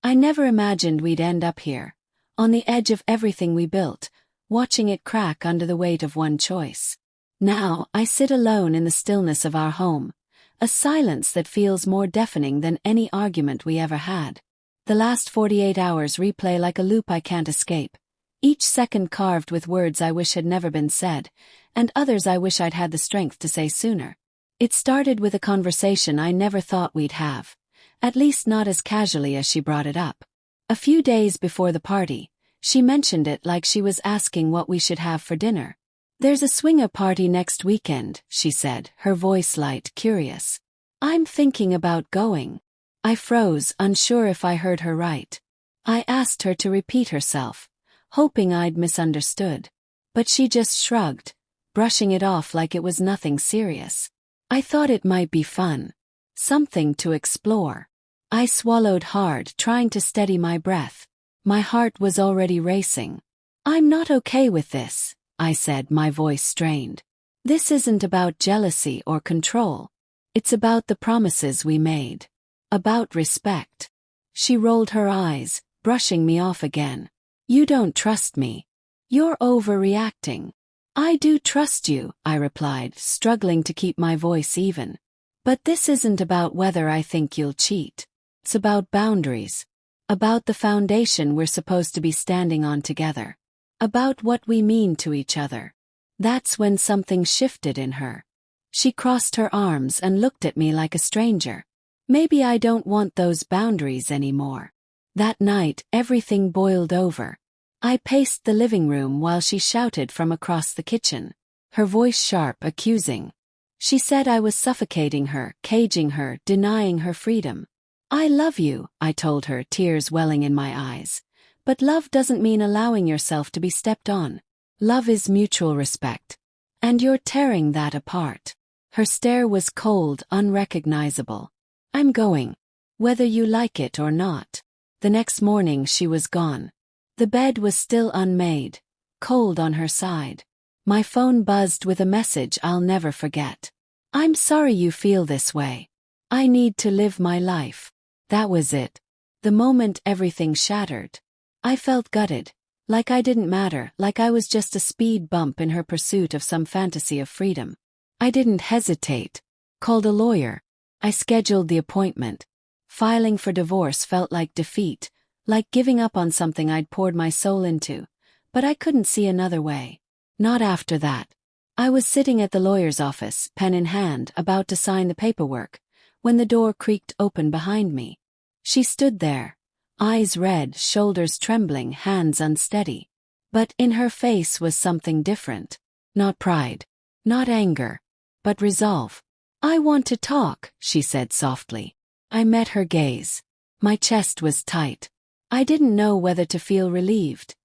I never imagined we'd end up here, on the edge of everything we built, watching it crack under the weight of one choice. Now, I sit alone in the stillness of our home, a silence that feels more deafening than any argument we ever had. The last 48 hours replay like a loop I can't escape, each second carved with words I wish had never been said, and others I wish I'd had the strength to say sooner. It started with a conversation I never thought we'd have, at least not as casually as she brought it up. A few days before the party, she mentioned it like she was asking what we should have for dinner. "There's a swinger party next weekend," she said, her voice light, curious. "I'm thinking about going." I froze, unsure if I heard her right. I asked her to repeat herself, hoping I'd misunderstood. But she just shrugged, brushing it off like it was nothing serious. I thought it might be fun. Something to explore. I swallowed hard, trying to steady my breath. My heart was already racing. "I'm not okay with this," I said, my voice strained. "This isn't about jealousy or control. It's about the promises we made. About respect." She rolled her eyes, brushing me off again. "You don't trust me. You're overreacting." "I do trust you," I replied, struggling to keep my voice even. "But this isn't about whether I think you'll cheat. It's about boundaries. About the foundation we're supposed to be standing on together. About what we mean to each other." That's when something shifted in her. She crossed her arms and looked at me like a stranger. "Maybe I don't want those boundaries anymore." That night, everything boiled over. I paced the living room while she shouted from across the kitchen, her voice sharp, accusing. She said I was suffocating her, caging her, denying her freedom. "I love you," I told her, tears welling in my eyes. "But love doesn't mean allowing yourself to be stepped on. Love is mutual respect. And you're tearing that apart." Her stare was cold, unrecognizable. "I'm going. Whether you like it or not." The next morning she was gone. The bed was still unmade, cold on her side. My phone buzzed with a message I'll never forget. "I'm sorry you feel this way. I need to live my life." That was it. The moment everything shattered. I felt gutted, like I didn't matter, like I was just a speed bump in her pursuit of some fantasy of freedom. I didn't hesitate. Called a lawyer. I scheduled the appointment. Filing for divorce felt like defeat, like giving up on something I'd poured my soul into, but I couldn't see another way. Not after that. I was sitting at the lawyer's office, pen in hand, about to sign the paperwork, when the door creaked open behind me. She stood there, eyes red, shoulders trembling, hands unsteady. But in her face was something different. Not pride, not anger, but resolve. "I want to talk," she said softly. I met her gaze. My chest was tight. I didn't know whether to feel relieved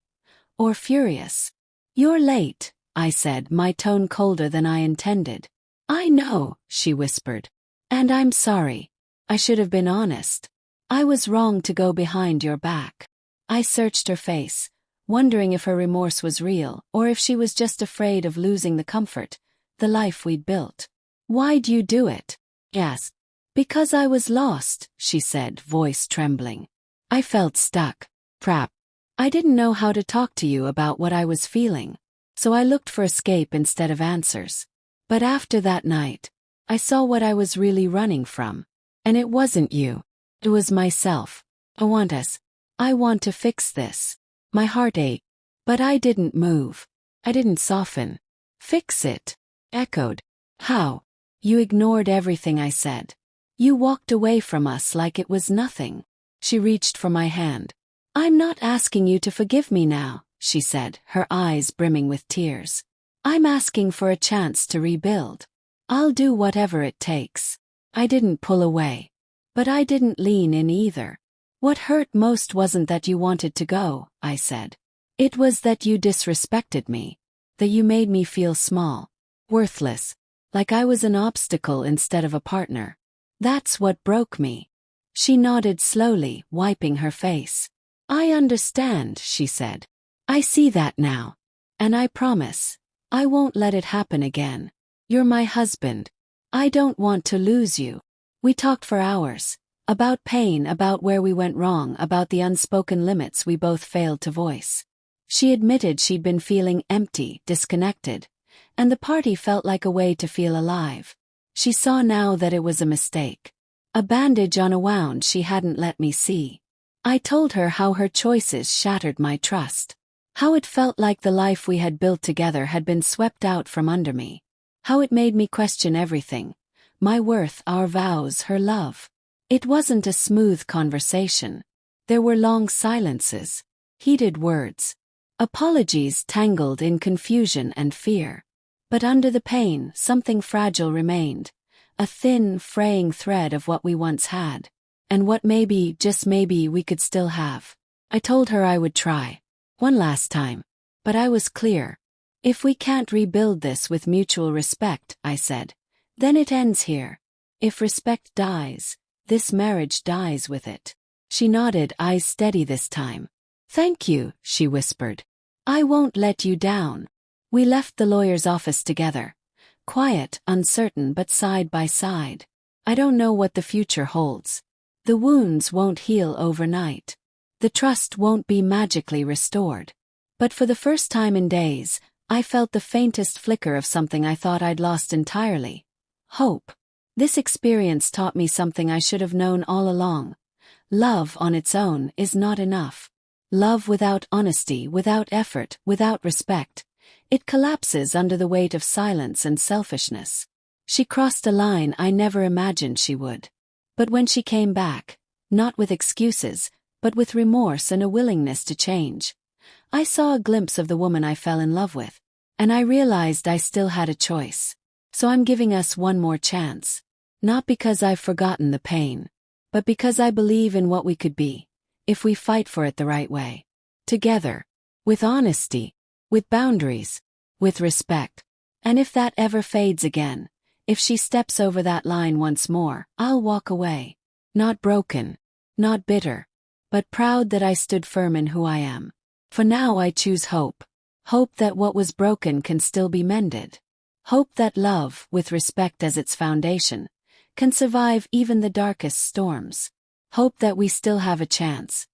or furious. "You're late," I said, my tone colder than I intended. "I know," she whispered. "And I'm sorry. I should have been honest. I was wrong to go behind your back." I searched her face, wondering if her remorse was real or if she was just afraid of losing the comfort, the life we'd built. "Why'd you do it?" I asked. "Because I was lost," she said, voice trembling. I felt stuck. Crap. I didn't know how to talk to you about what I was feeling, so I looked for escape instead of answers. But after that night, I saw what I was really running from. And it wasn't you. It was myself. I want us. I want to fix this. My heart ached. But I didn't move. I didn't soften. "Fix it," echoed. "How?" "You ignored everything I said. You walked away from us like it was nothing." She reached for my hand. "I'm not asking you to forgive me now," she said, her eyes brimming with tears. "I'm asking for a chance to rebuild. I'll do whatever it takes." I didn't pull away. But I didn't lean in either. "What hurt most wasn't that you wanted to go," I said. "It was that you disrespected me. That you made me feel small. Worthless. Like I was an obstacle instead of a partner. That's what broke me." She nodded slowly, wiping her face. "I understand," she said. "I see that now. And I promise, I won't let it happen again. You're my husband. I don't want to lose you." We talked for hours. About pain, about where we went wrong, about the unspoken limits we both failed to voice. She admitted she'd been feeling empty, disconnected, and the party felt like a way to feel alive. She saw now that it was a mistake. A bandage on a wound she hadn't let me see. I told her how her choices shattered my trust. How it felt like the life we had built together had been swept out from under me. How it made me question everything. My worth, our vows, her love. It wasn't a smooth conversation. There were long silences, heated words, apologies tangled in confusion and fear. But under the pain, something fragile remained. A thin, fraying thread of what we once had. And what maybe, just maybe, we could still have. I told her I would try. One last time. But I was clear. If we can't rebuild this with mutual respect, I said, then it ends here. If respect dies, this marriage dies with it. She nodded, eyes steady this time. Thank you, she whispered. I won't let you down. We left the lawyer's office together. Quiet, uncertain, but side by side. I don't know what the future holds. The wounds won't heal overnight. The trust won't be magically restored. But for the first time in days, I felt the faintest flicker of something I thought I'd lost entirely. Hope. This experience taught me something I should have known all along. Love on its own is not enough. Love without honesty, without effort, without respect. It collapses under the weight of silence and selfishness. She crossed a line I never imagined she would. But when she came back, not with excuses, but with remorse and a willingness to change, I saw a glimpse of the woman I fell in love with, and I realized I still had a choice. So I'm giving us one more chance. Not because I've forgotten the pain, but because I believe in what we could be, if we fight for it the right way. Together. With honesty. With boundaries. With respect. And if that ever fades again, if she steps over that line once more, I'll walk away. Not broken. Not bitter. But proud that I stood firm in who I am. For now I choose hope. Hope that what was broken can still be mended. Hope that love, with respect as its foundation, can survive even the darkest storms. Hope that we still have a chance.